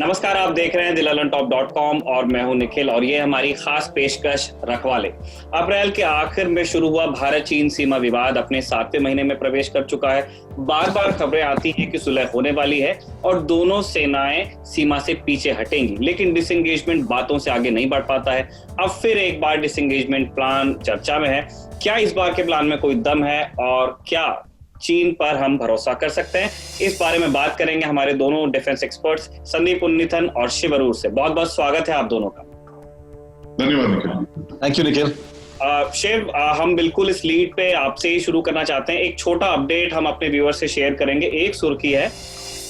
नमस्कार, आप देख रहे हैं dilalantop.com और मैं हूं निखिल और ये हमारी खास पेशकश रखवाले। अप्रैल के आखिर में शुरू हुआ भारत चीन सीमा विवाद अपने 7वें महीने में प्रवेश कर चुका है। बार बार खबरें आती हैं कि सुलह होने वाली है और दोनों सेनाएं सीमा से पीछे हटेंगी, लेकिन डिसएंगेजमेंट बातों से आगे नहीं बढ़ पाता है। अब फिर एक बार डिसएंगेजमेंट प्लान चर्चा में है। क्या इस बार के प्लान में कोई दम है और क्या चीन पर हम भरोसा कर सकते हैं? इस बारे में बात करेंगे हमारे दोनों डिफेंस एक्सपर्ट्स संदीप उन्नीथन और शिव अरूर से। बहुत बहुत स्वागत है आप दोनों का। धन्यवाद निखिल। Thank you Nikhil. शिव, हम बिल्कुल इस लीड पे आपसे ही शुरू करना चाहते हैं। एक छोटा अपडेट हम अपने व्यूअर से शेयर करेंगे। एक सुर्खी है,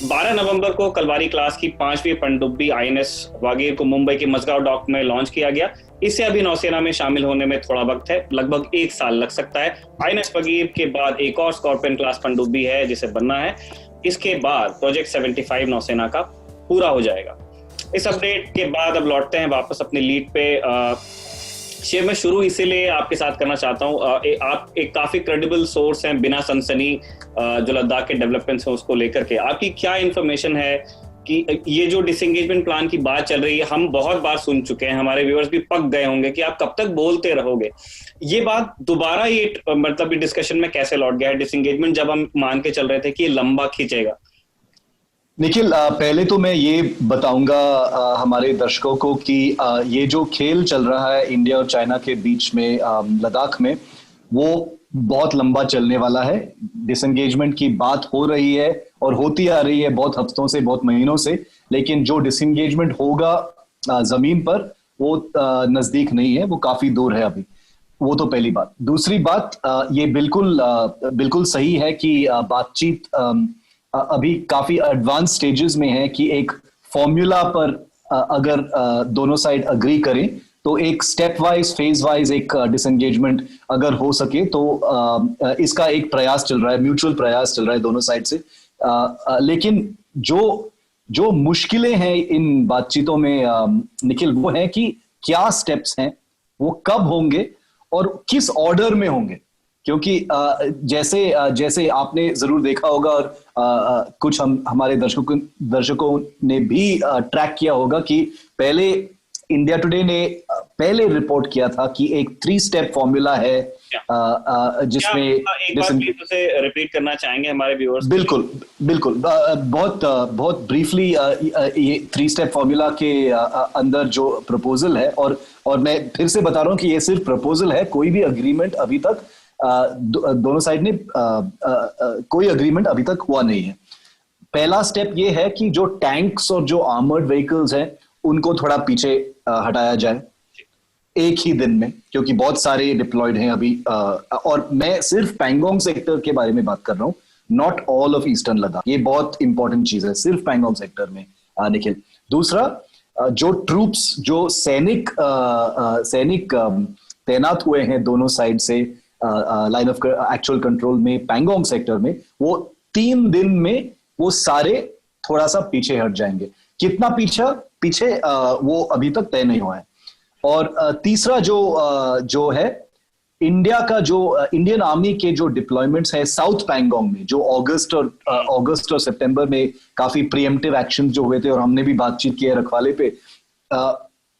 12 नवंबर को कलवारी क्लास की 5वीं पनडुब्बी आईएनएस वागीर को मुंबई के मजगांव डॉक में लॉन्च किया गया। इससे अभी नौसेना में शामिल होने में थोड़ा वक्त है, लगभग 1 साल लग सकता है। आईएनएस वागीर के बाद एक और स्कॉर्पियन क्लास पनडुब्बी है जिसे बनना है। इसके बाद प्रोजेक्ट 75 नौसेना का पूरा हो जाएगा। इस अपडेट के बाद अब लौटते हैं वापस अपनी लीड पे। शिव, मैं शुरू इसीलिए आपके साथ करना चाहता हूँ, आप एक काफी क्रेडिबल सोर्स हैं बिना सनसनी जो लद्दाख के डेवलपमेंट्स हैं उसको लेकर के। आपकी क्या इन्फॉर्मेशन है कि ये जो डिसएंगेजमेंट प्लान की बात चल रही है, हम बहुत बार सुन चुके हैं, हमारे व्यूअर्स भी पक गए होंगे कि आप कब तक बोलते रहोगे। ये बात दोबारा ये मतलब डिस्कशन में कैसे लौट गया है डिसएंगेजमेंट, जब हम मान के चल रहे थे कि ये लंबा खींचेगा? निखिल, पहले तो मैं ये बताऊंगा हमारे दर्शकों को कि ये जो खेल चल रहा है इंडिया और चाइना के बीच में लद्दाख में, वो बहुत लंबा चलने वाला है। डिसएंगेजमेंट की बात हो रही है और होती आ रही है बहुत हफ्तों से, बहुत महीनों से, लेकिन जो डिसएंगेजमेंट होगा जमीन पर वो नजदीक नहीं है, वो काफी दूर है अभी। वो तो पहली बात। दूसरी बात, ये बिल्कुल सही है कि बातचीत अभी काफी एडवांस स्टेजेस में है कि एक फॉर्मूला पर अगर दोनों साइड अग्री करें तो एक स्टेप वाइज, फेज वाइज एक डिसएंगेजमेंट अगर हो सके तो इसका एक प्रयास चल रहा है, म्यूचुअल प्रयास चल रहा है दोनों साइड से। लेकिन जो मुश्किलें हैं इन बातचीतों में निखिल, वो है कि क्या स्टेप्स हैं, वो कब होंगे और किस ऑर्डर में होंगे। क्योंकि जैसे आपने जरूर देखा होगा और कुछ हमारे दर्शकों ने भी ट्रैक किया होगा कि पहले इंडिया टुडे ने पहले रिपोर्ट किया था कि एक 3 स्टेप फॉर्मूला है जिसमें एक बार प्लीज उसे रिपीट करना चाहेंगे हमारे व्यूअर्स? बिल्कुल बहुत ब्रीफली ये 3 स्टेप फॉर्मूला के अंदर जो प्रपोजल है, और मैं फिर से बता रहा हूं कि ये सिर्फ प्रपोजल है, कोई भी अग्रीमेंट अभी तक दोनों साइड ने कोई अग्रीमेंट अभी तक हुआ नहीं है। पहला स्टेप ये है कि जो टैंक्स और जो आर्मर्ड व्हीकल्स हैं उनको थोड़ा पीछे हटाया जाए एक ही दिन में, क्योंकि बहुत सारे डिप्लॉयड हैं अभी। और मैं सिर्फ पैंगोंग सेक्टर के बारे में बात कर रहा हूं, not all of eastern Ladakh. ये बहुत इंपॉर्टेंट चीज है, सिर्फ पैंगोंग सेक्टर में निखिल। दूसरा, जो ट्रूप्स, जो सैनिक तैनात हुए हैं दोनों साइड से लाइन ऑफ एक्चुअल कंट्रोल में पैंगोंग सेक्टर में, वो 3 दिन में वो सारे थोड़ा सा पीछे हट जाएंगे। कितना पीछे वो अभी तक तय नहीं हुआ है। और तीसरा जो है इंडिया का, जो इंडियन आर्मी के जो डिप्लॉयमेंट्स है साउथ पैंगोंग में, जो अगस्त और सितंबर में काफी प्रीएम्प्टिव एक्शन जो हुए थे और हमने भी बातचीत की है रखवाले पे,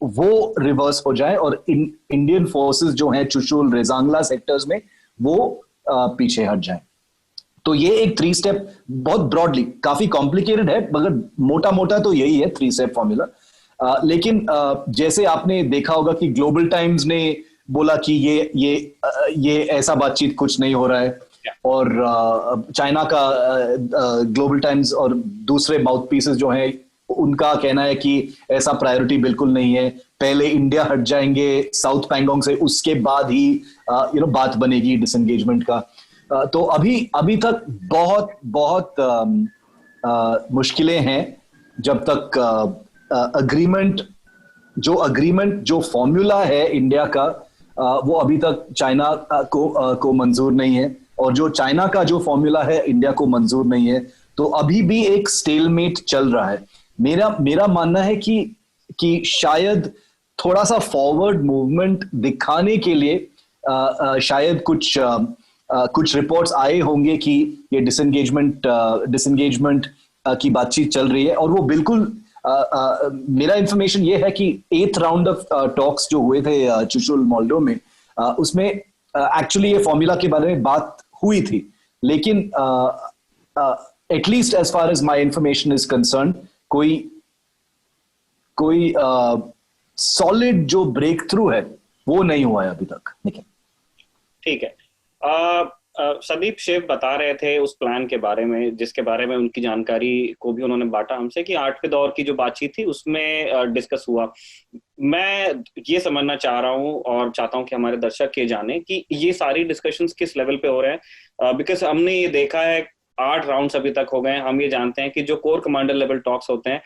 वो रिवर्स हो जाए और इंडियन फोर्सेस जो हैं चुशुल, रेजांगला सेक्टर्स में, वो पीछे हट जाए। तो ये एक 3 स्टेप, बहुत ब्रॉडली, काफी कॉम्प्लिकेटेड है मगर मोटा मोटा तो यही है 3 स्टेप फॉर्मूला। लेकिन जैसे आपने देखा होगा कि ग्लोबल टाइम्स ने बोला कि ये ऐसा बातचीत कुछ नहीं हो रहा है, और चाइना का ग्लोबल टाइम्स और दूसरे माउथ पीसेस जो हैं उनका कहना है कि ऐसा प्रायोरिटी बिल्कुल नहीं है, पहले इंडिया हट जाएंगे साउथ पैंगोंग से, उसके बाद ही बात बनेगी डिसएंगेजमेंट का। तो अभी तक बहुत मुश्किलें हैं जब तक अग्रीमेंट जो फॉर्मूला है इंडिया का, वो अभी तक चाइना को मंजूर नहीं है, और जो चाइना का जो फॉर्मूला है इंडिया को मंजूर नहीं है। तो अभी भी एक स्टेलमेट चल रहा है। मेरा मानना है कि शायद थोड़ा सा फॉरवर्ड मूवमेंट दिखाने के लिए शायद कुछ रिपोर्ट्स आए होंगे कि ये डिसएंगेजमेंट की बातचीत चल रही है, और वो बिल्कुल मेरा इंफॉर्मेशन ये है कि 8th राउंड ऑफ टॉक्स जो हुए थे चुशुल मोल्डो में, उसमें एक्चुअली ये फॉर्मूला के बारे में बात हुई थी, लेकिन at least as far as my information is concern कोई सॉलिड जो ब्रेक थ्रू है वो नहीं हुआ है अभी तक। निखिल, ठीक है। संदीप शिव बता रहे थे उस प्लान के बारे में, जिसके बारे में उनकी जानकारी को भी उन्होंने बांटा हमसे, कि 8वें दौर की जो बातचीत थी उसमें डिस्कस हुआ। मैं ये समझना चाह रहा हूँ और चाहता हूँ कि हमारे दर्शक ये जाने कि ये सारी डिस्कशंस किस लेवल पे हो रहे हैं, बिकॉज हमने ये देखा है 8 राउंड्स अभी तक हो गए हैं। हम ये जानते हैं कि जो कोर कमांडर लेवल टॉक्स होते हैं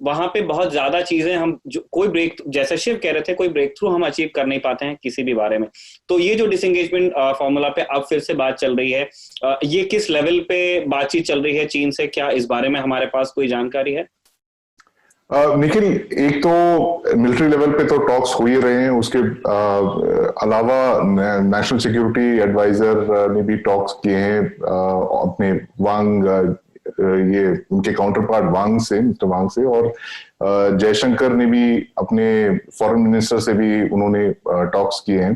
वहां पे बहुत ज्यादा चीजें हम जो कोई ब्रेक, जैसे शिव कह रहे थे, कोई ब्रेक थ्रू हम अचीव कर नहीं पाते हैं किसी भी बारे में। तो ये जो डिसएंगेजमेंट फॉर्मूला पे अब फिर से बात चल रही है, ये किस लेवल पे बातचीत चल रही है चीन से, क्या इस बारे में हमारे पास कोई जानकारी है? निखिल, एक तो मिलिट्री लेवल पे तो टॉक्स हो ही रहे हैं, उसके अलावा नेशनल सिक्योरिटी एडवाइजर ने भी टॉक्स किए हैं अपने वांग, ये उनके काउंटर पार्ट वांग से, मिस्टर वांग से, और जयशंकर ने भी अपने फॉरेन मिनिस्टर से भी उन्होंने टॉक्स किए हैं।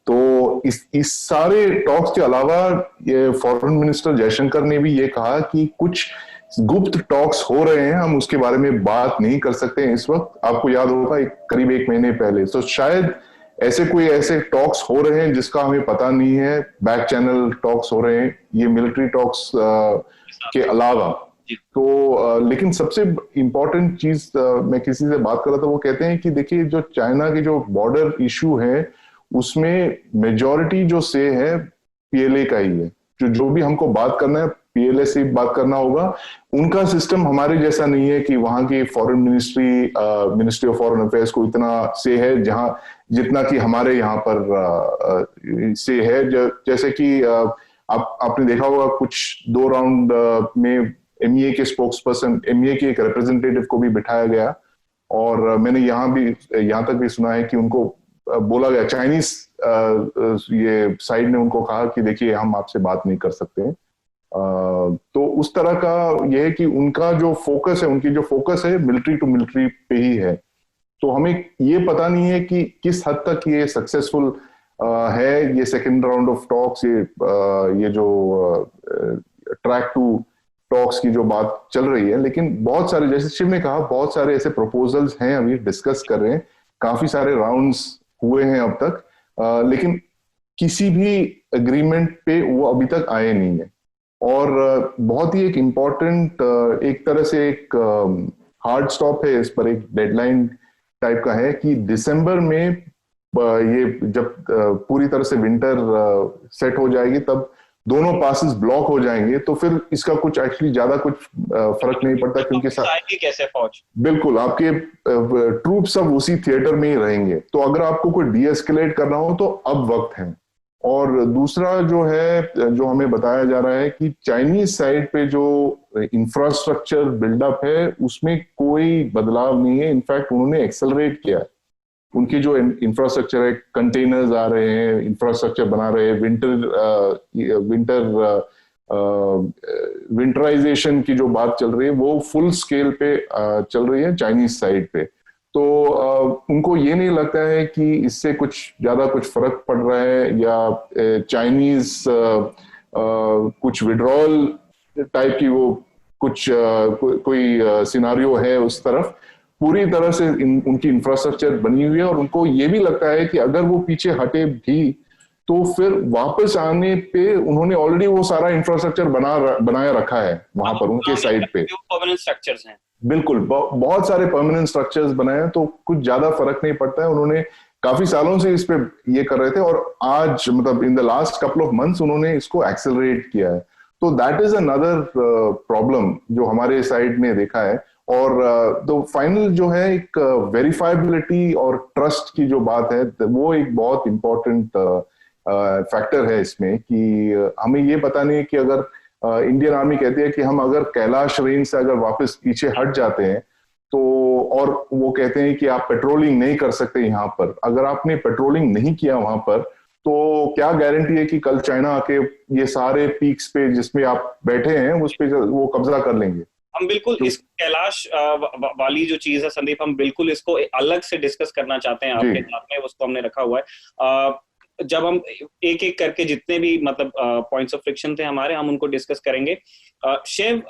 तो इस सारे टॉक्स के अलावा ये फॉरेन मिनिस्टर जयशंकर ने भी ये कहा कि कुछ गुप्त टॉक्स हो रहे हैं, हम उसके बारे में बात नहीं कर सकते हैं इस वक्त। आपको याद होगा करीब 1 महीने पहले, तो शायद ऐसे टॉक्स हो रहे हैं जिसका हमें पता नहीं है, बैक चैनल टॉक्स हो रहे हैं, ये मिलिट्री टॉक्स के अलावा। तो लेकिन सबसे इंपॉर्टेंट चीज मैं किसी से बात कर रहा था, वो कहते हैं कि देखिए जो चाइना की जो बॉर्डर इशू है उसमें मेजॉरिटी जो से है पीएलए का ही है। जो भी हमको बात करना है पीएलए से बात करना होगा। उनका सिस्टम हमारे जैसा नहीं है कि वहां की foreign ministry of foreign affairs को इतना से है जहां जितना कि हमारे यहाँ पर से है। जैसे कि आपने देखा होगा कुछ 2 राउंड में एमईए के स्पोक्स पर्सन, एमईए के एक रिप्रेजेंटेटिव को भी बिठाया गया, और मैंने यहाँ तक भी सुना है कि उनको बोला गया, चाइनीज ये साइड ने उनको कहा कि देखिए हम आपसे बात नहीं कर सकते हैं। तो उस तरह का यह है कि उनका जो फोकस है, उनकी जो फोकस है मिलिट्री टू मिलिट्री पे ही है। तो हमें ये पता नहीं है कि किस हद तक ये सक्सेसफुल है, ये सेकेंड राउंड ऑफ टॉक्स, ये जो ट्रैक टू टॉक्स की जो बात चल रही है। लेकिन बहुत सारे, जैसे शिव ने कहा, बहुत सारे ऐसे प्रपोजल्स हैं, अभी डिस्कस कर रहे हैं, काफी सारे राउंड्स हुए हैं अब तक, लेकिन किसी भी एग्रीमेंट पे वो अभी तक आए नहीं है। और बहुत ही एक इम्पॉर्टेंट, एक तरह से एक हार्ड स्टॉप है इस पर, एक डेडलाइन टाइप का है कि दिसंबर में ये जब पूरी तरह से विंटर सेट हो जाएगी तब दोनों पासेस ब्लॉक हो जाएंगे, तो फिर इसका कुछ एक्चुअली ज्यादा कुछ फर्क नहीं पड़ता, क्योंकि कैसे फौज, बिल्कुल आपके ट्रूप सब उसी थिएटर में ही रहेंगे। तो अगर आपको कोई डीएस्केलेट करना हो तो अब वक्त है। और दूसरा जो है, जो हमें बताया जा रहा है कि चाइनीज साइड पे जो इंफ्रास्ट्रक्चर बिल्डअप है उसमें कोई बदलाव नहीं है, इनफैक्ट उन्होंने एक्सेलरेट किया है। उनकी जो इंफ्रास्ट्रक्चर है, कंटेनर्स आ रहे हैं, इंफ्रास्ट्रक्चर बना रहे हैं, विंटराइजेशन की जो बात चल रही है वो फुल स्केल पे चल रही है चाइनीज साइड पे। तो उनको ये नहीं लगता है कि इससे कुछ ज्यादा कुछ फर्क पड़ रहा है, या चाइनीज कुछ विड्रॉल टाइप की वो कुछ कोई सिनारियो है उस तरफ। पूरी तरह से उनकी इंफ्रास्ट्रक्चर बनी हुई है, और उनको ये भी लगता है कि अगर वो पीछे हटे भी तो फिर वापस आने पे उन्होंने ऑलरेडी वो सारा इंफ्रास्ट्रक्चर बनाया रखा है वहां पर उनके साइड पे। परमानेंट स्ट्रक्चर्स हैं, बिल्कुल बहुत सारे परमानेंट स्ट्रक्चर्स बनाए हैं, तो कुछ ज्यादा फर्क नहीं पड़ता है। उन्होंने काफी सालों से इस पे ये कर रहे थे, और आज मतलब in the last couple of months उन्होंने इसको एक्सेलरेट किया है। तो दैट इज अनदर प्रॉब्लम जो हमारे साइड में देखा है। और तो फाइनल जो है एक वेरीफाइबिलिटी और ट्रस्ट की जो बात है, वो एक बहुत इंपॉर्टेंट फैक्टर है इसमें, कि हमें ये पता नहीं है कि अगर इंडियन आर्मी कहती है कि हम अगर कैलाश रेंज से अगर वापस पीछे हट जाते हैं तो, और वो कहते हैं कि आप पेट्रोलिंग नहीं कर सकते यहाँ पर, अगर आपने पेट्रोलिंग नहीं किया वहां पर तो क्या गारंटी है कि कल चाइना आके ये सारे पीक्स पे जिसमें आप बैठे हैं उस पे वो कब्जा कर लेंगे। हम बिल्कुल तो इस कैलाश वाली जो चीज है संदीप, हम बिल्कुल इसको अलग से डिस्कस करना चाहते हैं आपके साथ में, उसको हमने रखा हुआ है। जब हम एक एक करके जितने भी मतलब पॉइंट्स ऑफ फ्रिक्शन थे हमारे, हम उनको डिस्कस करेंगे। शिव,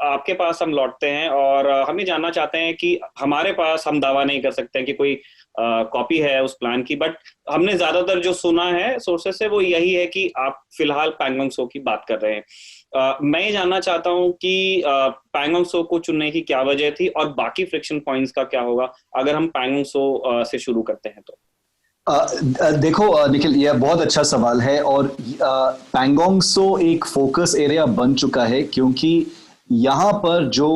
आपके पास हम लौटते हैं और हम ये जानना चाहते हैं कि हमारे पास, हम दावा नहीं कर सकते हैं कि कोई कॉपी है उस प्लान की, बट हमने ज्यादातर जो सुना है सोर्सेस से वो यही है कि आप फिलहाल पैंगोंग सो की बात कर रहे हैं। मैं ये जानना चाहता हूं कि पैंगोंग सो को चुनने की क्या वजह थी और बाकी फ्रिक्शन पॉइंट्स का क्या होगा अगर हम पैंगोंग सो से शुरू करते हैं तो। देखो निखिल, यह बहुत अच्छा सवाल है और पैंगोंग सो एक फोकस एरिया बन चुका है, क्योंकि यहाँ पर जो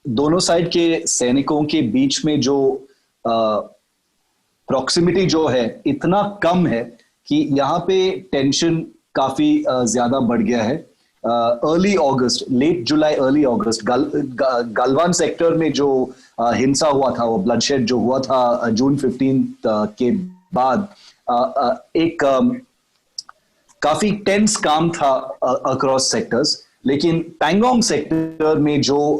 दोनों साइड के सैनिकों के बीच में जो प्रॉक्सिमिटी जो है इतना कम है कि यहाँ पे टेंशन काफी ज्यादा बढ़ गया है। अर्ली अगस्त, लेट जुलाई अर्ली अगस्त, गलवान सेक्टर में जो हिंसा हुआ था, वो ब्लडशेड जो हुआ था जून 15 के बाद, एक काफी टेंस काम था अक्रॉस सेक्टर्स। लेकिन पैंगोंग सेक्टर में जो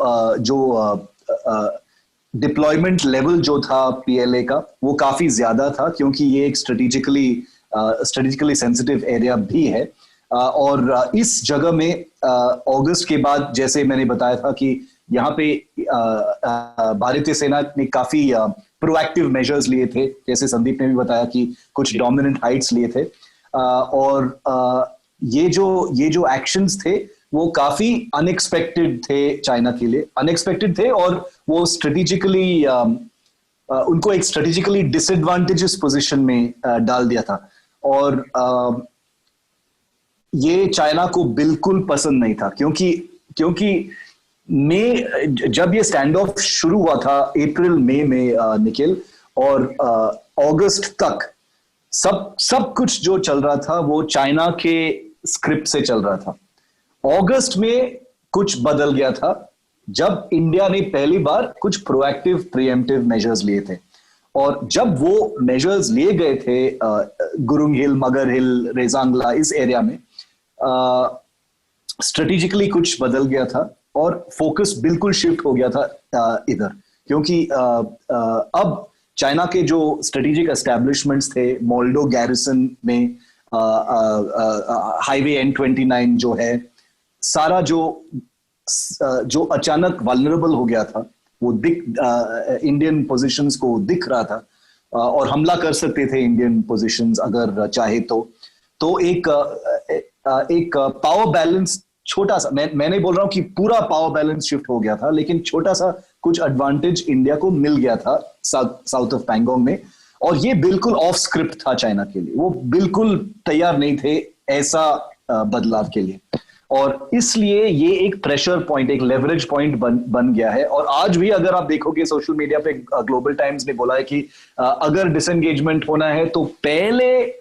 डिप्लॉयमेंट लेवल जो था पीएलए का, वो काफी ज्यादा था, क्योंकि ये एक स्ट्रेटेजिकली सेंसिटिव एरिया भी है। और इस जगह में अगस्त के बाद, जैसे मैंने बताया था कि यहाँ पे भारतीय सेना ने काफी प्रोएक्टिव मेजर्स लिए थे, जैसे संदीप ने भी बताया कि कुछ डोमिनेंट हाइट्स लिए थे। और ये जो एक्शंस थे वो काफी अनएक्सपेक्टेड थे चाइना के लिए, अनएक्सपेक्टेड थे, और वो स्ट्रेटेजिकली उनको एक स्ट्रेटेजिकली डिसएडवांटेजेस पोजीशन में डाल दिया था। और ये चाइना को बिल्कुल पसंद नहीं था, क्योंकि जब ये स्टैंड ऑफ शुरू हुआ था अप्रैल मई में निखिल, और अगस्त तक सब कुछ जो चल रहा था वो चाइना के स्क्रिप्ट से चल रहा था। अगस्त में कुछ बदल गया था जब इंडिया ने पहली बार कुछ प्रोएक्टिव प्रीएम्प्टिव मेजर्स लिए थे। और जब वो मेजर्स लिए गए थे गुरुंग हिल, मगर हिल, रेजांगला, इस एरिया में स्ट्रेटेजिकली कुछ बदल गया था और फोकस बिल्कुल शिफ्ट हो गया था इधर, क्योंकि अब चाइना के जो स्ट्रेटेजिक एस्टैब्लिशमेंट्स थे, मोल्डो गैरिसन में हाईवे N29 जो है, सारा जो अचानक वल्नरेबल हो गया था, वो इंडियन पोजीशंस को दिख रहा था, और हमला कर सकते थे इंडियन पोजीशंस अगर चाहे तो एक पावर बैलेंस छोटा सा, मैं नहीं बोल रहा हूं कि पूरा पावर बैलेंस शिफ्ट हो गया था, लेकिन छोटा सा कुछ एडवांटेज इंडिया को मिल गया था साउथ ऑफ पैंगोंग में। और ये बिल्कुल ऑफ स्क्रिप्ट था चाइना के लिए, वो बिल्कुल तैयार नहीं थे ऐसा बदलाव के लिए, और इसलिए ये एक प्रेशर पॉइंट, एक लेवरेज पॉइंट बन गया है। और आज भी अगर आप देखोगे सोशल मीडिया पे, ग्लोबल टाइम्स ने बोला है कि अगर डिसएंगेजमेंट होना है तो पहले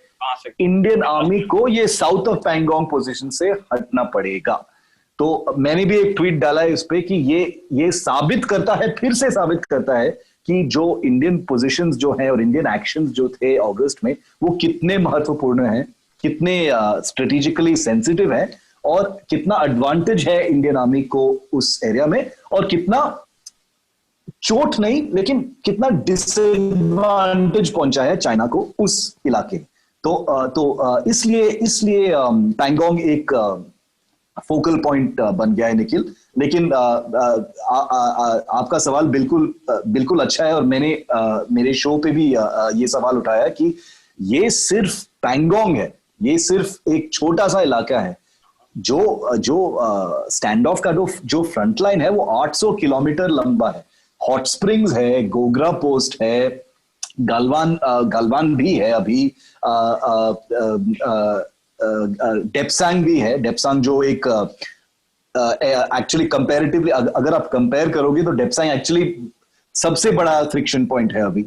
इंडियन आर्मी को ये साउथ ऑफ पैंगोंग पोजीशन से हटना पड़ेगा। तो मैंने भी एक ट्वीट डाला है इस पे कि ये साबित करता है, फिर से साबित करता है कि जो इंडियन पोजीशंस जो हैं और इंडियन एक्शंस जो थे अगस्त में, वो कितने महत्वपूर्ण हैं, कितने स्ट्रेटेजिकली सेंसिटिव हैं, और कितना एडवांटेज है इंडियन आर्मी को उस एरिया में, और कितना चोट नहीं लेकिन कितना डिसएडवांटेज पहुंचा है चाइना को उस इलाके। तो इसलिए पैंगोंग एक फोकल पॉइंट बन गया है निखिल। लेकिन आपका सवाल बिल्कुल अच्छा है, और मैंने मेरे शो पे भी ये सवाल उठाया कि ये सिर्फ पैंगोंग है, ये सिर्फ एक छोटा सा इलाका है। जो स्टैंड ऑफ का जो फ्रंट लाइन है वो 800 किलोमीटर लंबा है। हॉट स्प्रिंग्स है, गोगरा पोस्ट है, गलवान भी है, अभी डेप्सांग भी है। डेप्सांग जो एक एक्चुअली कंपैरेटिवली अगर आप कंपेयर करोगे तो डेप्सांग एक्चुअली सबसे बड़ा फ्रिक्शन पॉइंट है अभी।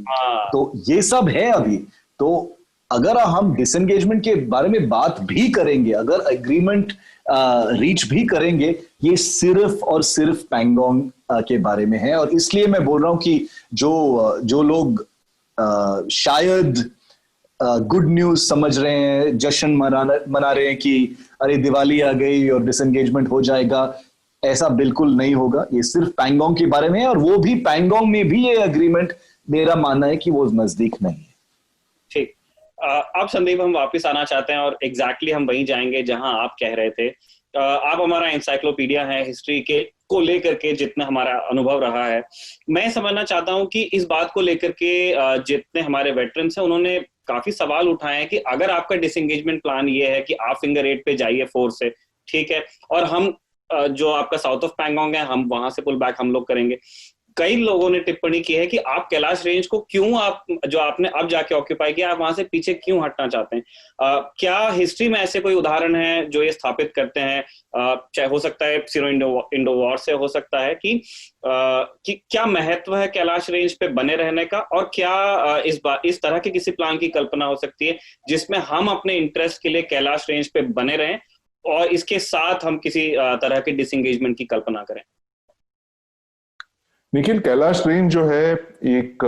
तो ये सब है अभी। तो अगर हम डिसएंगेजमेंट के बारे में बात भी करेंगे, अगर एग्रीमेंट रीच भी करेंगे, ये सिर्फ और सिर्फ पैंगोंग के बारे में है। और इसलिए मैं बोल रहा हूं कि जो लोग शायद गुड न्यूज समझ रहे हैं, जश्न मना रहे हैं कि अरे दिवाली आ गई और डिसएंगेजमेंट हो जाएगा, ऐसा बिल्कुल नहीं होगा। ये सिर्फ पैंगोंग के बारे में है, और वो भी पैंगोंग में भी ये एग्रीमेंट मेरा मानना है कि वो नजदीक नहीं है। ठीक। अब संदीप हम वापस आना चाहते हैं और एग्जैक्टली हम वहीं जाएंगे जहां आप कह रहे थे। आप हमारा एनसाइक्लोपीडिया है हिस्ट्री के को लेकर के, जितना हमारा अनुभव रहा है, मैं समझना चाहता हूं कि इस बात को लेकर के जितने हमारे वेटरन्स हैं उन्होंने काफी सवाल उठाए हैं कि अगर आपका डिसएंगेजमेंट प्लान ये है कि आप फिंगर 8 पे जाइए फोर्स से, ठीक है, और हम जो आपका साउथ ऑफ पैंगोंग है हम वहां से पुल बैक हम लोग करेंगे। कई लोगों ने टिप्पणी की है कि आप कैलाश रेंज को क्यों, आप जो आपने अब जाके ऑक्यूपाई किया, आप वहां से पीछे क्यों हटना चाहते हैं? क्या हिस्ट्री में ऐसे कोई उदाहरण है जो ये स्थापित करते हैं, चाहे हो सकता है सिरो इंडो वॉर से हो सकता है, कि क्या महत्व है कैलाश रेंज पे बने रहने का, और क्या इस तरह के किसी प्लान की कल्पना हो सकती है जिसमें हम अपने इंटरेस्ट के लिए कैलाश रेंज पे बने रहें और इसके साथ हम किसी तरह के डिसएंगेजमेंट की कल्पना करें? निखिल, कैलाश रेंज जो है एक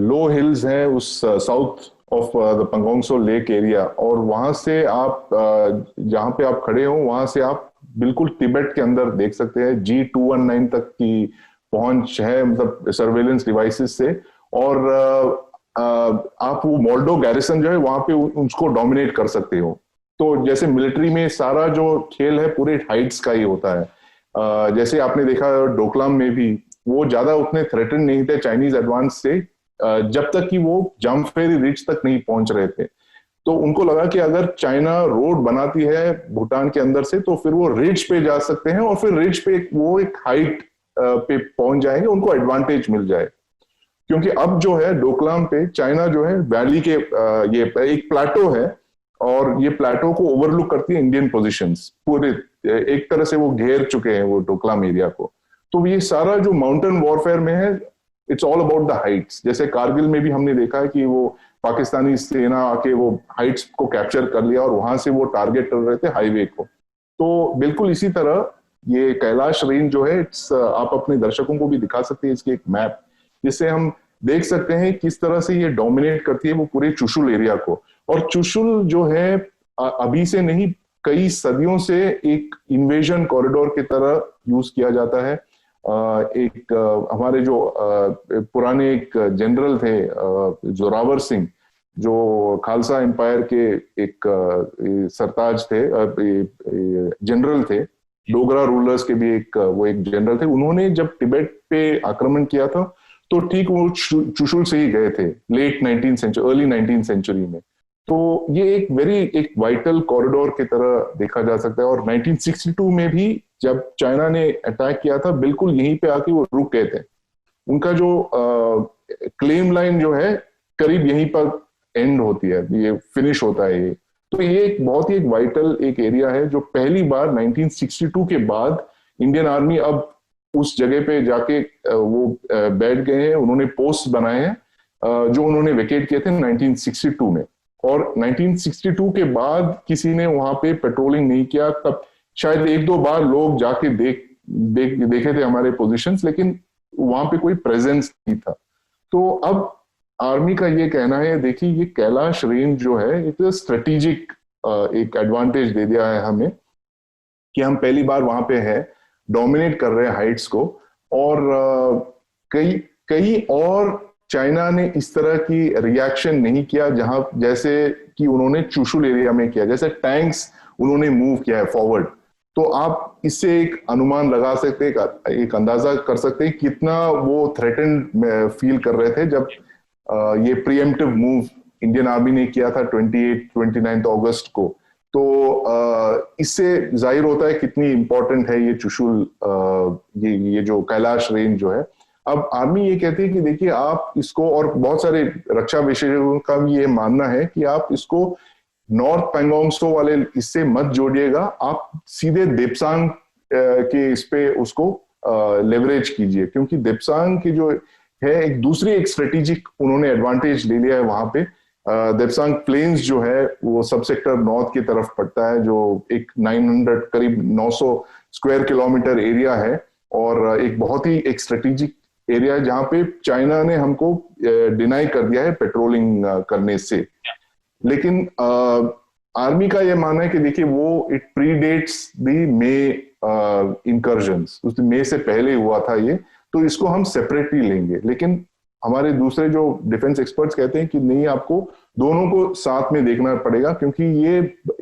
लो हिल्स है उस south of the Pangong Tso lake area, और वहां से आप जहां पे आप खड़े हो वहां से आप बिल्कुल तिब्बत के अंदर देख सकते हैं। G219 तक की पहुंच है, मतलब सर्वेलेंस डिवाइसेस से, और आप वो मोल्डो गैरिसन जो है वहां पे उसको डोमिनेट कर सकते हो। तो जैसे मिलिट्री में सारा जो खेल है पूरे हाइट्स का ही होता है। जैसे आपने देखा डोकलाम में भी वो ज्यादा उतने थ्रेटन नहीं थे चाइनीज एडवांस से, जब तक कि वो जामफेरी रिच तक नहीं पहुंच रहे थे। तो उनको लगा कि अगर चाइना रोड बनाती है भूटान के अंदर से तो फिर वो रिज पे जा सकते हैं, और फिर रिज पे वो एक हाइट पे पहुंच जाएंगे, उनको एडवांटेज मिल जाए। क्योंकि अब जो है डोकलाम पे चाइना जो है वैली के ये एक प्लेटो है, और ये प्लेटो को ओवरलुक करती है इंडियन पोजीशंस पूरे, एक तरह से वो घेर चुके हैं वो डोकलाम एरिया को। तो ये सारा जो माउंटेन वॉरफेयर में है, it's all about the Heights. जैसे कारगिल में भी हमने देखा है कि वो पाकिस्तानी सेना आके वो हाइट्स को कैप्चर कर लिया और वहां से वो टारगेट कर रहे थे हाईवे को। तो बिल्कुल इसी तरह ये कैलाश रेंज जो है, आप अपने दर्शकों को भी दिखा सकते हैं इसकी एक मैप, जिससे हम देख सकते हैं किस तरह से ये डोमिनेट करती है वो पूरे चुशुल एरिया को। और चुशुल जो है अभी से नहीं, कई सदियों से एक इन्वेजन कॉरिडोर की तरह यूज किया जाता है। एक हमारे जो पुराने एक जनरल थे जोरावर सिंह, जो खालसा एम्पायर के एक सरताज थे, जनरल थे, डोगरा रूलर्स के भी वो एक जनरल थे। उन्होंने जब तिब्बत पे आक्रमण किया था तो ठीक वो चुशुल से ही गए थे late 19th century, early 19th century में। तो ये एक वाइटल कॉरिडोर की तरह देखा जा सकता है। और 1962 में भी जब चाइना ने अटैक किया था, बिल्कुल यहीं पे आके वो रुक गए थे। उनका जो क्लेम लाइन जो है करीब यहीं पर एंड होती है, ये फिनिश होता है ये। तो ये एक बहुत ही एक वाइटल एक एरिया है जो पहली बार 1962 के बाद इंडियन आर्मी अब उस जगह पे जाके वो बैठ गए हैं। उन्होंने पोस्ट बनाए हैं जो उन्होंने वेकेट किए थे 1962 में, और 1962 के बाद किसी ने वहां पे पेट्रोलिंग नहीं किया। तब शायद एक दो बार लोग जाके देखे थे हमारे पोजीशंस, लेकिन वहां पे कोई प्रेजेंस नहीं था। तो अब आर्मी का ये कहना है, देखिए ये कैलाश रेंज जो है एक स्ट्रेटेजिक एक एडवांटेज दे दिया है हमें कि हम पहली बार वहां पे है, डोमिनेट कर रहे हैं हाइट्स को। और कई और चाइना ने इस तरह की रिएक्शन नहीं किया जहां जैसे कि उन्होंने चुशुल एरिया में किया, जैसे टैंक्स उन्होंने मूव किया है फॉरवर्ड। तो आप इससे एक अनुमान लगा सकते हैं, एक अंदाजा कर सकते हैं कितना वो थ्रेटन फील कर रहे थे जब ये प्रीएम्प्टिव मूव इंडियन आर्मी ने किया था 29 अगस्त को। तो इससे जाहिर होता है कितनी इंपॉर्टेंट है ये चुशुल, ये जो कैलाश रेंज जो है। अब आर्मी ये कहती है कि देखिए आप इसको, और बहुत सारे रक्षा विशेषज्ञों का भी ये मानना है कि आप इसको नॉर्थ पैंगोंगसो वाले इससे मत जोड़िएगा, आप सीधे देप्सांग के इस पे उसको लेवरेज कीजिए, क्योंकि देप्सांग की जो है एक दूसरी एक स्ट्रेटेजिक उन्होंने एडवांटेज ले लिया है वहां पे। देप्सांग प्लेन्स जो है वो सब सेक्टर नॉर्थ की तरफ पड़ता है, जो एक 900 करीब 900 स्क्वायर किलोमीटर एरिया है, और एक बहुत ही एक स्ट्रेटेजिक एरिया जहां पे चाइना ने हमको डिनाई कर दिया है पेट्रोलिंग करने से। लेकिन आर्मी का ये मानना है कि देखिए वो इट प्रीडेट्स द मे इंकर्जन्स, उस मई से पहले हुआ था ये, तो इसको हम सेपरेटली लेंगे। लेकिन हमारे दूसरे जो डिफेंस एक्सपर्ट्स कहते हैं कि नहीं, आपको दोनों को साथ में देखना पड़ेगा, क्योंकि ये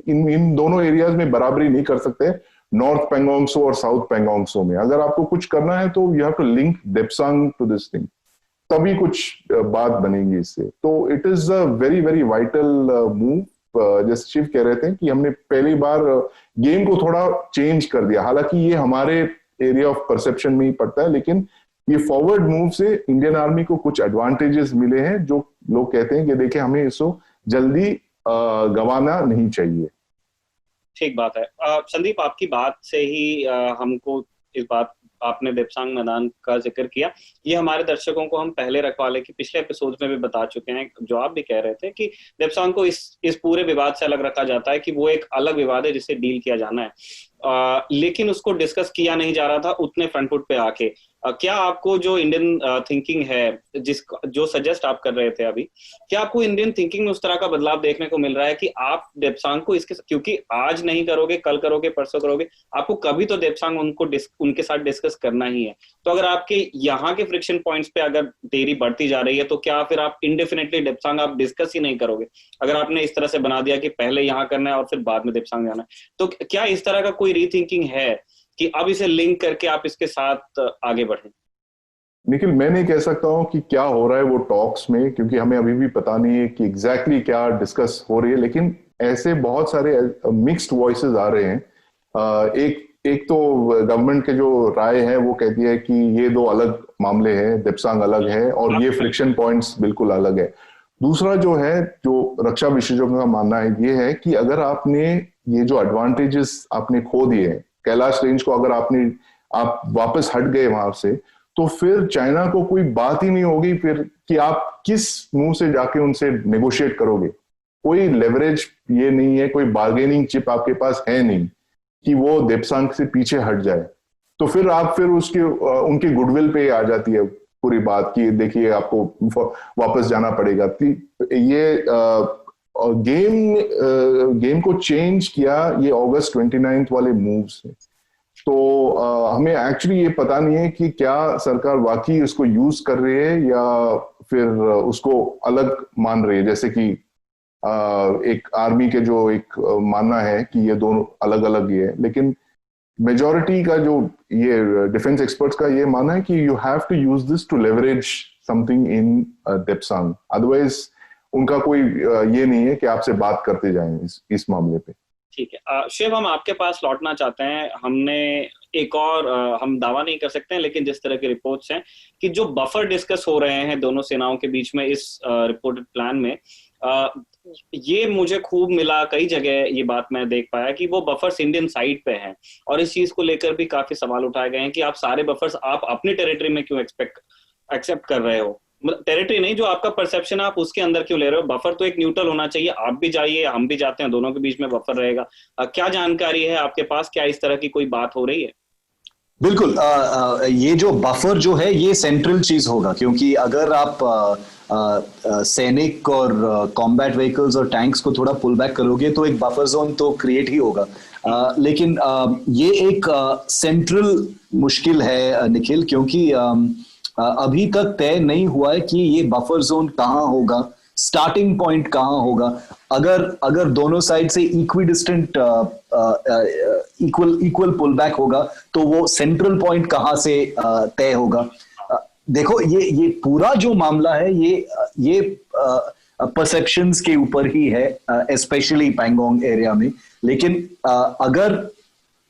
इन दोनों एरियाज में बराबरी नहीं कर सकते, नॉर्थ पैंगोंग सो और साउथ पैंगोंग सो में। अगर आपको कुछ करना है तो you have to link Depsang to this thing, तभी कुछ बात बनेगी इससे। तो it is a very very vital move. जैसे शिव कह रहे थे कि हमने पहली बार गेम को थोड़ा चेंज कर दिया, हालांकि ये हमारे एरिया ऑफ परसेप्शन में ही पड़ता है, लेकिन ये फॉरवर्ड मूव से इंडियन आर्मी को कुछ एडवांटेजेस मिले हैं, जो लोग कहते हैं कि देखिए हमें इसको जल्दी गंवाना नहीं चाहिए। ठीक बात है। संदीप, आपकी बात से ही हमको इस बात, आपने देप्सांग मैदान का जिक्र किया, ये हमारे दर्शकों को हम पहले रखवा ले कि पिछले एपिसोड में भी बता चुके हैं, जो आप भी कह रहे थे कि देप्सांग को इस पूरे विवाद से अलग रखा जाता है कि वो एक अलग विवाद है जिसे डील किया जाना है, लेकिन उसको डिस्कस किया नहीं जा रहा था उतने फ्रंट फुट पे आके। क्या आपको जो इंडियन थिंकिंग है, जो सजेस्ट आप कर रहे थे अभी, क्या आपको इंडियन थिंकिंग में उस तरह का बदलाव देखने को मिल रहा है कि आप देप्सांग को इसके, क्योंकि आज नहीं करोगे, कल करोगे, परसों करोगे, आपको कभी तो देप्सांग उनके साथ डिस्कस करना ही है। तो अगर आपके यहाँ के फ्रिक्शन पॉइंट्स पे अगर देरी बढ़ती जा रही है, तो क्या फिर आप इंडेफिनेटली देप्सांग आप डिस्कस ही नहीं करोगे? अगर आपने इस तरह से बना दिया कि पहले यहाँ करना है और फिर बाद में देप्सांग जाना है, तो क्या इस तरह का कोई रीथिंकिंग है कि अब इसे लिंक करके आप इसके साथ आगे बढ़ें? निखिल, मैं नहीं कह सकता हूं कि क्या हो रहा है वो टॉक्स में, क्योंकि हमें अभी भी पता नहीं है कि एग्जैक्टली क्या डिस्कस हो रही है, लेकिन ऐसे बहुत सारे मिक्स्ड वॉइसेस आ रहे हैं। एक तो गवर्नमेंट के जो राय है वो कहती है कि ये दो अलग मामले हैं, देप्सांग अलग है और ये फ्रिक्शन पॉइंट्स बिल्कुल अलग है। दूसरा जो है, जो रक्षा विशेषज्ञों का मानना है, ये है कि अगर आपने ये जो एडवांटेजेस आपने खो दिए हैं, कैलाश रेंज को अगर आप वापस हट गए वहां से, तो फिर चाइना को कोई बात ही नहीं होगी फिर कि आप किस मुंह से जाके उनसे नेगोशिएट करोगे। कोई लेवरेज ये नहीं है, कोई बार्गेनिंग चिप आपके पास है नहीं कि वो देप्सांग से पीछे हट जाए। तो फिर उनकी गुडविल पे आ जाती है पूरी बात की, देखिए आपको वापस जाना पड़ेगा। ये गेम को चेंज किया ये अगस्त 29 वाले मूव्स है। तो हमें एक्चुअली ये पता नहीं है कि क्या सरकार वाकई उसको यूज कर रही है या फिर उसको अलग मान रही है, जैसे कि एक आर्मी के जो एक मानना है कि ये दोनों अलग अलग ही है, लेकिन मेजॉरिटी का जो ये डिफेंस एक्सपर्ट्स का ये मानना है कि you have to use this to leverage something in Depsang, otherwise उनका कोई ये नहीं है कि आपसे बात करते जाएं इस मामले पे। ठीक है शिव, हम आपके पास लौटना चाहते हैं। हमने एक और हम दावा नहीं कर सकते हैं, लेकिन जिस तरह की रिपोर्ट्स हैं कि जो बफर डिस्कस हो रहे हैं दोनों सेनाओं के बीच में इस रिपोर्टेड प्लान में, ये मुझे खूब मिला। कई जगह ये बात मैं देख पाया कि वो बफर्स इंडियन साइड पे हैं, और इस चीज को लेकर भी काफी सवाल उठाए गए हैं कि आप सारे बफर्स आप अपनी टेरिटरी में क्यों एक्सेप्ट कर रहे हो। टेरिटरी नहीं, जो आपका परसेप्शन है आप उसके अंदर क्यों ले रहे हो। बफर तो एक न्यूट्रल होना चाहिए, आप भी जाइए हम भी जाते हैं, दोनों के बीच में बफर रहेगा। क्या जानकारी है आपके पास, क्या इस तरह की कोई बात हो रही है? बिल्कुल, ये जो बफर जो है ये सेंट्रल चीज होगा, क्योंकि अगर आप सैनिक और कॉम्बैट व्हीकल्स और टैंक्स को थोड़ा पुल बैक करोगे तो एक बफर जोन तो क्रिएट ही होगा। लेकिन ये एक सेंट्रल मुश्किल है निखिल, क्योंकि अभी तक तय नहीं हुआ है कि ये बफर जोन कहाँ होगा, स्टार्टिंग पॉइंट कहाँ होगा। अगर दोनों साइड से इक्विडिस्टेंट इक्वल पुल बैक होगा तो वो सेंट्रल पॉइंट कहाँ से तय होगा। देखो, ये पूरा जो मामला है ये परसेप्शंस के ऊपर ही है, स्पेशली पैंगोंग एरिया में। लेकिन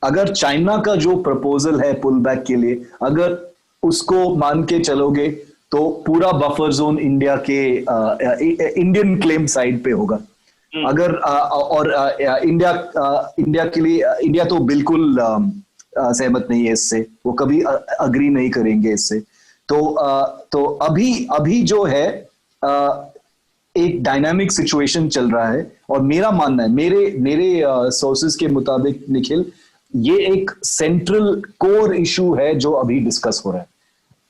अगर चाइना का जो प्रपोजल है पुल बैक के लिए, अगर उसको मान के चलोगे तो पूरा बफर जोन इंडिया के इंडियन क्लेम साइड पे होगा। अगर और इंडिया के लिए, इंडिया तो बिल्कुल सहमत नहीं है इससे, वो कभी अग्री नहीं करेंगे इससे। तो अभी जो है एक डायनामिक सिचुएशन चल रहा है, और मेरा मानना है, मेरे सोर्सेज के मुताबिक निखिल, ये एक सेंट्रल कोर इशू है जो अभी डिस्कस हो रहा है।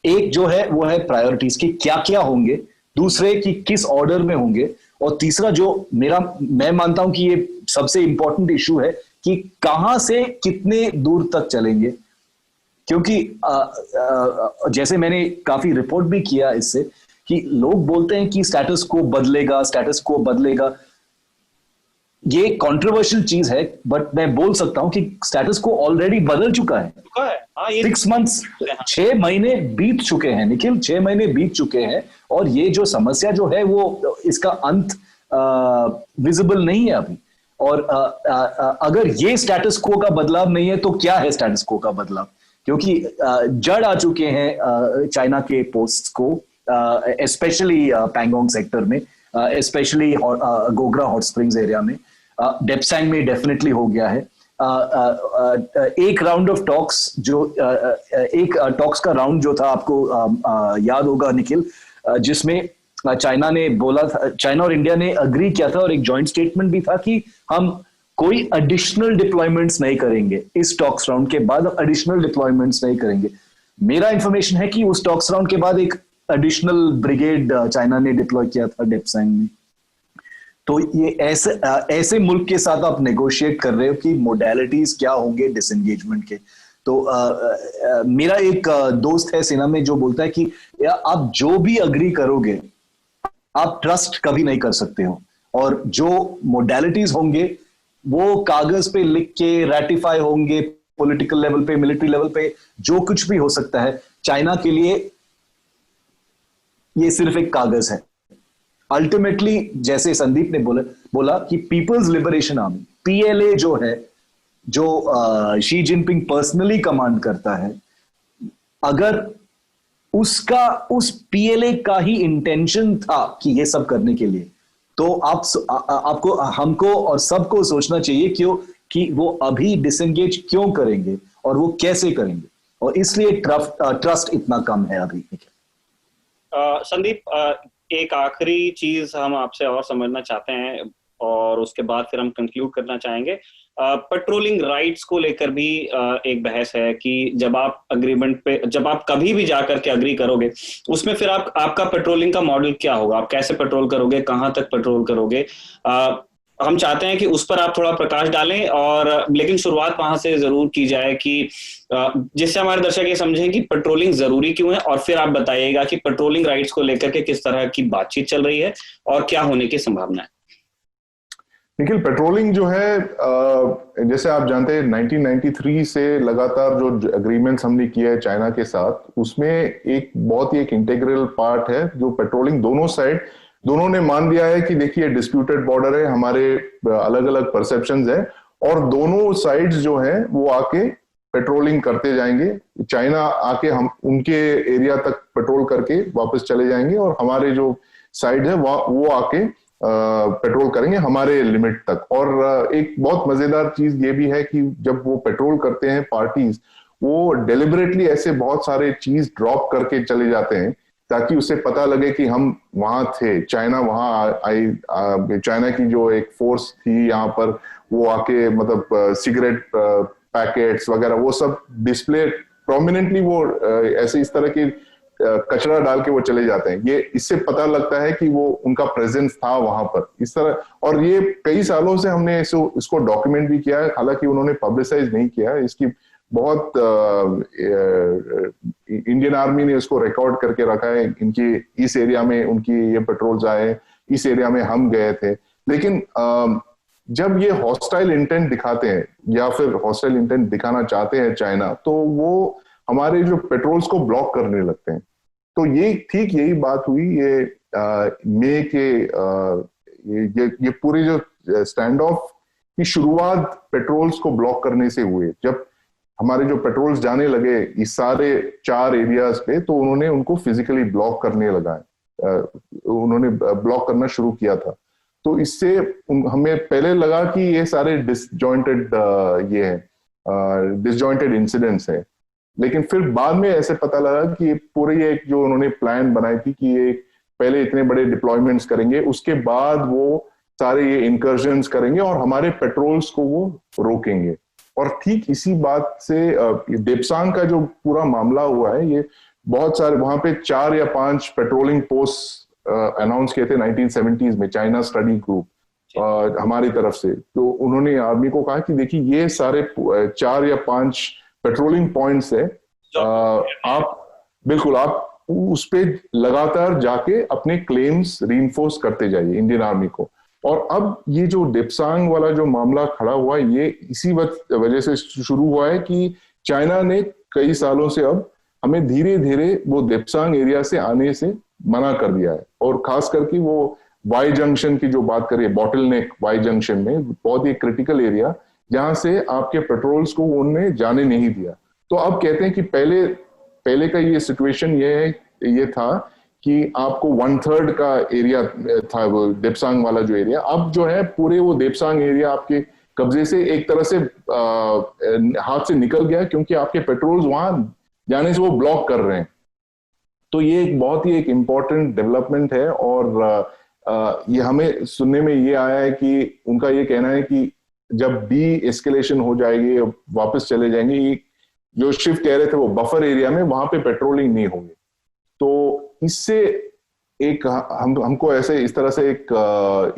एक जो है वो है प्रायोरिटीज की क्या क्या होंगे, दूसरे कि किस ऑर्डर में होंगे, और तीसरा जो मैं मानता हूं कि सबसे इंपॉर्टेंट इशू है कि कहां से कितने दूर तक चलेंगे, क्योंकि जैसे मैंने काफी रिपोर्ट भी किया इससे कि लोग बोलते हैं कि स्टेटस को बदलेगा, स्टेटस को बदलेगा। ये कंट्रोवर्शियल चीज है, बट मैं बोल सकता हूं कि स्टेटस को ऑलरेडी बदल चुका है। 6 मंथ्स, 6 महीने बीत चुके हैं निखिल, 6 महीने बीत चुके हैं, और ये जो समस्या जो है वो इसका अंत विजिबल नहीं है अभी। और अगर ये स्टेटस को का बदलाव नहीं है तो क्या है स्टेटस को का बदलाव? क्योंकि जड़ आ चुके हैं चाइना के पोस्ट को, स्पेशली पैंगोंग सेक्टर में, specially Gogra hot springs area में, डेप्सैंग में डेफिनेटली हो गया है। एक राउंड ऑफ टॉक्स जो एक टॉक्स का राउंड जो था, आपको याद होगा निखिल, जिसमें चाइना ने बोला था, चाइना और इंडिया ने अग्री किया था और एक जॉइंट स्टेटमेंट भी था कि हम कोई एडिशनल डिप्लॉयमेंट्स नहीं करेंगे, इस टॉक्स राउंड के बाद एडिशनल डिप्लॉयमेंट्स नहीं करेंगे। मेरा इंफॉर्मेशन है कि उस टॉक्स राउंड के बाद एक एडिशनल ब्रिगेड चाइना ने डिप्लॉय किया था डेप्सैंग में। तो ये ऐसे मुल्क के साथ आप नेगोशिएट कर रहे हो कि मोडेलिटीज क्या होंगे डिसएंगेजमेंट के। तो मेरा एक दोस्त है सेना में जो बोलता है कि आप जो भी अग्री करोगे आप ट्रस्ट कभी नहीं कर सकते हो, और जो मोडेलिटीज होंगे वो कागज पे लिख के रेटिफाई होंगे, पॉलिटिकल लेवल पे, मिलिट्री लेवल पे, जो कुछ भी हो सकता है। चाइना के लिए ये सिर्फ एक कागज है। अल्टीमेटली जैसे संदीप ने बोला कि पीपल्स लिबरेशन आर्मी, पीएलए जो है, जो शी जिनपिंग पर्सनली कमांड करता है, अगर उस पीएलए का ही इंटेंशन था कि ये सब करने के लिए, तो आपको, हमको और सबको सोचना चाहिए कि वो अभी डिसएंगेज क्यों करेंगे और वो कैसे करेंगे, और इसलिए ट्रस्ट इतना कम है अभी। संदीप, एक आखिरी चीज हम आपसे और समझना चाहते हैं और उसके बाद फिर हम कंक्लूड करना चाहेंगे। पेट्रोलिंग राइट्स को लेकर भी एक बहस है कि जब आप अग्रीमेंट पे, जब आप कभी भी जाकर के अग्री करोगे, उसमें फिर आपका पेट्रोलिंग का मॉडल क्या होगा, आप कैसे पेट्रोल करोगे, कहां तक पेट्रोल करोगे। हम चाहते हैं कि उस पर आप थोड़ा प्रकाश डालें, और लेकिन शुरुआत वहां से जरूर की जाए कि जिससे हमारे दर्शक ये समझें कि पेट्रोलिंग जरूरी क्यों है, और फिर आप बताइएगा कि पेट्रोलिंग राइट्स को लेकर के किस तरह की बातचीत चल रही है और क्या होने की संभावना है। निखिल, पेट्रोलिंग जो है, जैसे आप जानते हैं 1993 से लगातार जो एग्रीमेंट्स हमने किए हैं चाइना के साथ, उसमें एक बहुत ही एक इंटीग्रल पार्ट है जो पेट्रोलिंग दोनों साइड, दोनों ने मान लिया है कि देखिए डिस्प्यूटेड बॉर्डर है, हमारे अलग अलग परसेप्शंस है, और दोनों साइड्स जो हैं वो आके पेट्रोलिंग करते जाएंगे। चाइना आके हम उनके एरिया तक पेट्रोल करके वापस चले जाएंगे, और हमारे जो साइड है वो आके पेट्रोल करेंगे हमारे लिमिट तक। और एक बहुत मजेदार चीज ये भी है कि जब वो पेट्रोल करते हैं पार्टीज, वो डेलिबरेटली ऐसे बहुत सारे चीज ड्रॉप करके चले जाते हैं ताकि उसे पता लगे कि हम वहां थे, चाइना वहां आई, चाइना की जो एक फोर्स थी यहाँ पर, वो आके मतलब सिगरेट पैकेट्स वगैरह वो सब डिस्प्ले प्रोमिनेंटली, वो ऐसे इस तरह की कचरा डाल के वो चले जाते हैं। ये इससे पता लगता है कि वो उनका प्रेजेंस था वहां पर इस तरह। और ये कई सालों से हमने इसको डॉक्यूमेंट भी किया है, हालांकि उन्होंने पब्लिसाइज नहीं किया। इसकी बहुत इंडियन आर्मी ने इसको रिकॉर्ड करके रखा है, इनकी इस एरिया में उनकी ये पेट्रोल्स आए, इस एरिया में हम गए थे। लेकिन जब ये हॉस्टाइल इंटेंट दिखाते हैं या फिर हॉस्टाइल इंटेंट दिखाना चाहते हैं चाइना, तो वो हमारे जो पेट्रोल्स को ब्लॉक करने लगते हैं। तो ये ठीक यही बात हुई ये मई के ये पूरे जो स्टैंड ऑफ की शुरुआत पेट्रोल्स को ब्लॉक करने से हुए। जब हमारे जो पेट्रोल्स जाने लगे इस सारे 4 एरियाज पे, तो उन्होंने उनको फिजिकली ब्लॉक करने लगा, उन्होंने ब्लॉक करना शुरू किया था। तो इससे हमें पहले लगा कि ये सारे डिसजॉइंटेड इंसिडेंट्स है, लेकिन फिर बाद में ऐसे पता लगा कि पूरे ये जो उन्होंने प्लान बनाई थी कि ये पहले इतने बड़े डिप्लॉयमेंट्स करेंगे, उसके बाद वो सारे ये इंकर्जन्स करेंगे और हमारे पेट्रोल्स को वो रोकेंगे। और ठीक इसी बात से डेप्सांग का जो पूरा मामला हुआ है, ये बहुत सारे वहां पे 4 या 5 पेट्रोलिंग पोस्ट अनाउंस किए थे 1970s में, चाइना स्टडी ग्रुप। हमारी तरफ से। तो उन्होंने आर्मी को कहा कि देखिए ये सारे 4 या 5 पेट्रोलिंग पॉइंट्स है, आप बिल्कुल आप उस पे लगातार जाके अपने क्लेम्स रीइंफोर्स करते जाइए इंडियन आर्मी को। और अब ये जो डेप्सांग वाला जो मामला खड़ा हुआ है, ये इसी वजह से शुरू हुआ है कि चाइना ने कई सालों से अब हमें धीरे धीरे वो डेप्सांग एरिया से आने से मना कर दिया है। और खास करके वो वाई जंक्शन की जो बात करिए, बॉटल नेक वाई जंक्शन में बहुत ही क्रिटिकल एरिया जहां से आपके पेट्रोल्स को उन्होंने जाने नहीं दिया। तो अब कहते हैं कि पहले का ये सिचुएशन ये था कि आपको 1/3 का एरिया था वो देपसांग वाला जो एरिया, अब जो है पूरे वो देपसांग एरिया आपके कब्जे से एक तरह से हाथ से निकल गया, क्योंकि आपके पेट्रोल्स वहां जाने से वो ब्लॉक कर रहे हैं। तो ये एक बहुत ही एक इम्पॉर्टेंट डेवलपमेंट है। और ये हमें सुनने में ये आया है कि उनका ये कहना है कि जब डी एस्केलेशन हो जाएगी, वापस चले जाएंगे, ये जो शिव कह रहे थे वो बफर एरिया में, वहां पे पेट्रोलिंग नहीं होगी। तो इससे एक हमको ऐसे इस तरह से एक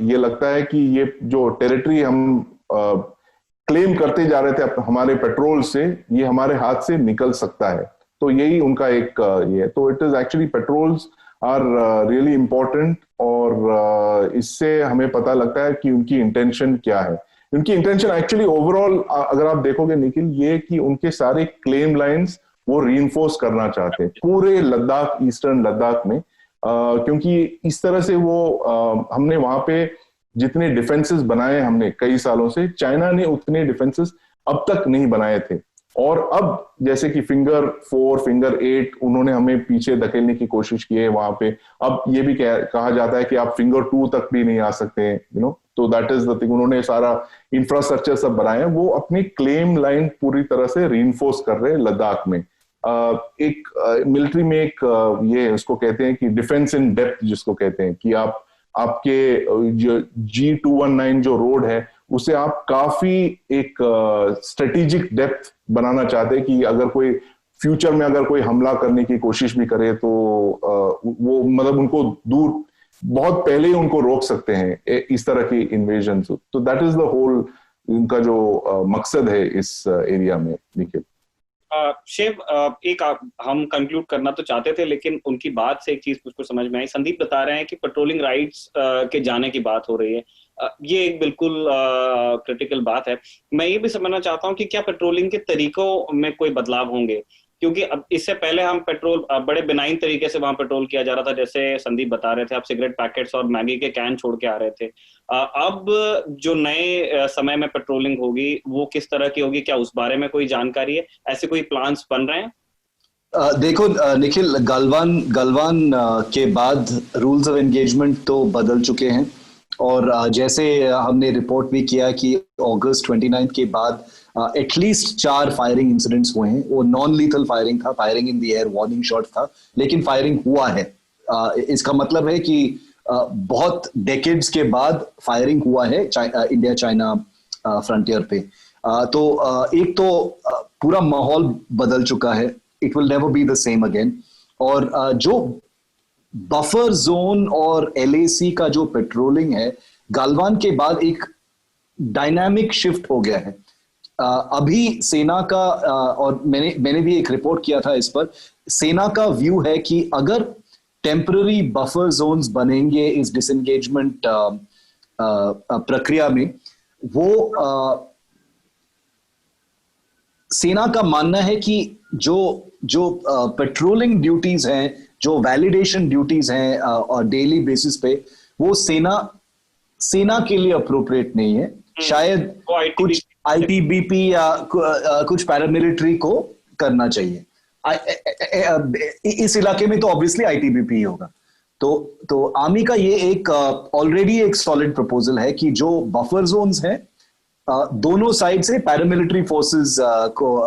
ये लगता है कि ये जो टेरिटरी हम क्लेम करते जा रहे थे हमारे पेट्रोल से, ये हमारे हाथ से निकल सकता है। तो यही उनका एक ये है। तो it is actually patrols are really important. और इससे हमें पता लगता है कि उनकी इंटेंशन क्या है। उनकी इंटेंशन एक्चुअली ओवरऑल अगर आप देखोगे निखिल, ये कि उनके सारे क्लेम लाइंस वो रीइंफोर्स करना चाहते हैं पूरे लद्दाख, ईस्टर्न लद्दाख में, क्योंकि इस तरह से वो हमने वहां पे जितने डिफेंसेस बनाए हमने कई सालों से, चाइना ने उतने डिफेंसेस अब तक नहीं बनाए थे। और अब जैसे कि फिंगर 4, फिंगर 8 उन्होंने हमें पीछे धकेलने की कोशिश की है वहां पे। अब ये भी कहा जाता है कि आप फिंगर 2 तक भी नहीं आ सकते हैं, तो दैट इज द थिंग। उन्होंने सारा इंफ्रास्ट्रक्चर सब बनाया है, वो अपनी क्लेम लाइन पूरी तरह से रीइंफोर्स कर रहे हैं लद्दाख में। एक मिलिट्री में एक ये उसको कहते हैं कि डिफेंस इन डेप्थ, जिसको कहते हैं कि आपके जो G219 जो रोड है उसे आप काफी एक स्ट्रेटेजिक डेप्थ बनाना चाहते हैं कि अगर कोई फ्यूचर में अगर कोई हमला करने की कोशिश भी करे तो वो मतलब उनको दूर बहुत पहले ही उनको रोक सकते हैं इस तरह की इन्वेजन। तो दैट इज द होल उनका जो मकसद है इस एरिया में निखिल। शिव, हम कंक्लूड करना तो चाहते थे, लेकिन उनकी बात से एक चीज मुझको समझ में आई। संदीप बता रहे हैं कि पेट्रोलिंग राइट्स के जाने की बात हो रही है। ये एक बिल्कुल क्रिटिकल बात है। मैं ये भी समझना चाहता हूँ कि क्या पेट्रोलिंग के तरीकों में कोई बदलाव होंगे, क्योंकि अब इससे पहले हम पेट्रोल बड़े बिनाइन तरीके से वहां पेट्रोल किया जा रहा था, जैसे संदीप बता रहे थे, आप सिगरेट पैकेट्स और मैगी के कैन छोड़ के आ रहे थे। अब जो नए समय में पेट्रोलिंग होगी वो किस तरह की होगी, क्या उस बारे में कोई जानकारी है? ऐसे कोई प्लान्स बन रहे हैं? देखो निखिल, गलवान के बाद रूल्स ऑफ एंगेजमेंट तो बदल चुके हैं। और जैसे हमने रिपोर्ट भी किया कि अगस्त 29 के बाद एटलीस्ट 4 फायरिंग इंसिडेंट्स हुए हैं। वो नॉन लीथल फायरिंग था, firing in the air warning shot था, लेकिन फायरिंग हुआ है। इसका मतलब है कि बहुत डेकेड्स के बाद फायरिंग हुआ है इंडिया चाइना फ्रंटियर पे। तो एक तो पूरा माहौल बदल चुका है, it will never be the same again. और जो बफर जोन और LAC का जो पेट्रोलिंग है, गलवान के बाद एक डायनामिक शिफ्ट हो गया है। अभी सेना का और मैंने भी एक रिपोर्ट किया था इस पर, सेना का व्यू है कि अगर टेम्पररी बफर जोन्स बनेंगे इस डिसएंगेजमेंट प्रक्रिया में, वो सेना का मानना है कि जो पेट्रोलिंग ड्यूटीज हैं, जो वैलिडेशन ड्यूटीज हैं और डेली बेसिस पे, वो सेना के लिए अप्रोप्रिएट नहीं है। शायद कुछ ITBP या कुछ पैरामिलिट्री को करना चाहिए। इस इलाके में तो ऑब्वियसली ITBP ही होगा। तो आर्मी का ये एक ऑलरेडी एक सॉलिड प्रपोजल है कि जो बफर जोन्स हैं, दोनों साइड से पैरामिलिट्री फोर्सेस को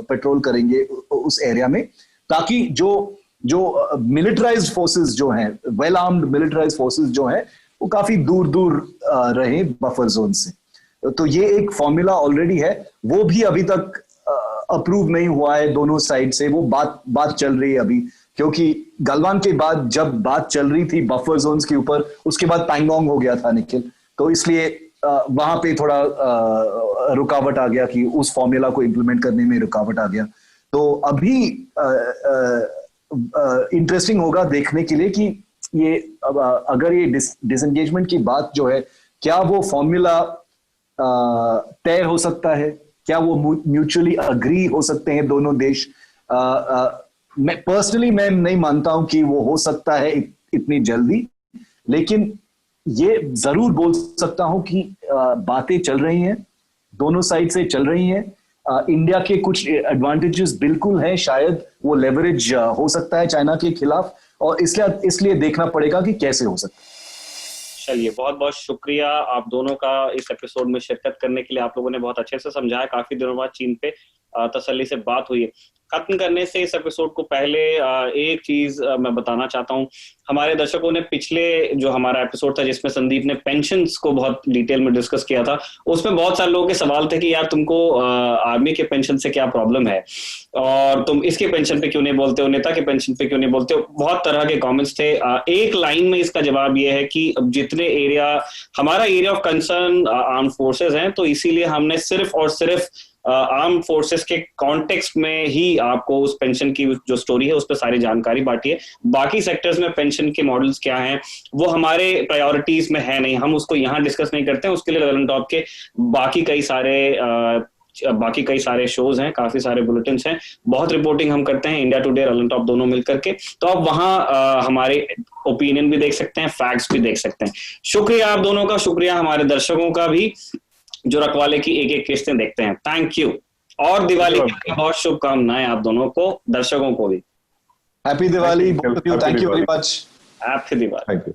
पेट्रोल करेंगे उस एरिया में, ताकि जो मिलिटराइज्ड फोर्सेस जो हैं, वेल आर्म्ड मिलिटराइज्ड फोर्सेस जो हैं, वो काफी दूर रहे बफर जोन से। तो ये एक फॉर्मूला ऑलरेडी है, वो भी अभी तक अप्रूव नहीं हुआ है दोनों साइड से। वो बात चल रही है अभी, क्योंकि गलवान के बाद जब बात चल रही थी बफर जोन्स के ऊपर, उसके बाद पैंगोंग हो गया था निखिल। तो इसलिए वहां पे थोड़ा रुकावट आ गया कि उस फॉर्मूला को इम्प्लीमेंट करने में रुकावट आ गया। तो अभी इंटरेस्टिंग होगा देखने के लिए कि ये अगर ये डिसएंगेजमेंट की बात जो है, क्या वो फॉर्मूला तय हो सकता है, क्या वो म्यूचुअली अग्री हो सकते हैं दोनों देश। मैं पर्सनली मैं नहीं मानता हूं कि वो हो सकता है इतनी जल्दी, लेकिन ये जरूर बोल सकता हूं कि बातें चल रही हैं, दोनों साइड से चल रही हैं। इंडिया के कुछ एडवांटेजेस बिल्कुल हैं, शायद वो लेवरेज हो सकता है चाइना के खिलाफ, और इसलिए देखना पड़ेगा कि कैसे हो सकता है। चलिए, बहुत बहुत शुक्रिया आप दोनों का इस एपिसोड में शिरकत करने के लिए। आप लोगों ने बहुत अच्छे से समझाया, काफी दिनों बाद चीन पे तसल्ली से बात हुई है। खत्म करने से इस एपिसोड को पहले एक चीज मैं बताना चाहता हूँ। हमारे दर्शकों ने पिछले जो हमारा एपिसोड था जिसमें संदीप ने पेंशन्स को बहुत डिटेल में डिस्कस किया था, उसमें बहुत सारे लोगों के सवाल थे कि यार तुमको आर्मी के पेंशन से क्या प्रॉब्लम है और तुम इसके पेंशन पे क्यों नहीं बोलते हो, नेता के पेंशन पे क्यों नहीं बोलते हो। बहुत तरह के कमेंट्स थे। एक लाइन में इसका जवाब ये है कि जितने हमारा area of concern armed forces हैं, तो इसीलिए हमने सिर्फ और सिर्फ आर्म फोर्सेस के कॉन्टेक्स्ट में ही आपको उस पेंशन की जो स्टोरी है उस पर सारी जानकारी बांटी है। बाकी सेक्टर्स में पेंशन के मॉडल्स क्या हैं वो हमारे प्रायोरिटीज में है नहीं, हम उसको यहाँ डिस्कस नहीं करते हैं। उसके लिए रलन टॉप के बाकी कई सारे शोज हैं, काफी सारे बुलेटिन हैं, बहुत रिपोर्टिंग हम करते हैं, इंडिया टुडे, रलन टॉप दोनों मिलकर के। तो आप वहां हमारे ओपिनियन भी देख सकते हैं, फैक्ट्स भी देख सकते हैं। शुक्रिया आप दोनों का, शुक्रिया हमारे दर्शकों का भी जो रखवाले की एक एक किस्तें देखते हैं। थैंक यू, और दिवाली की बहुत शुभकामनाएं आप दोनों को, दर्शकों को भी। Happy Diwali, thank you very much. Happy Diwali. Thank you.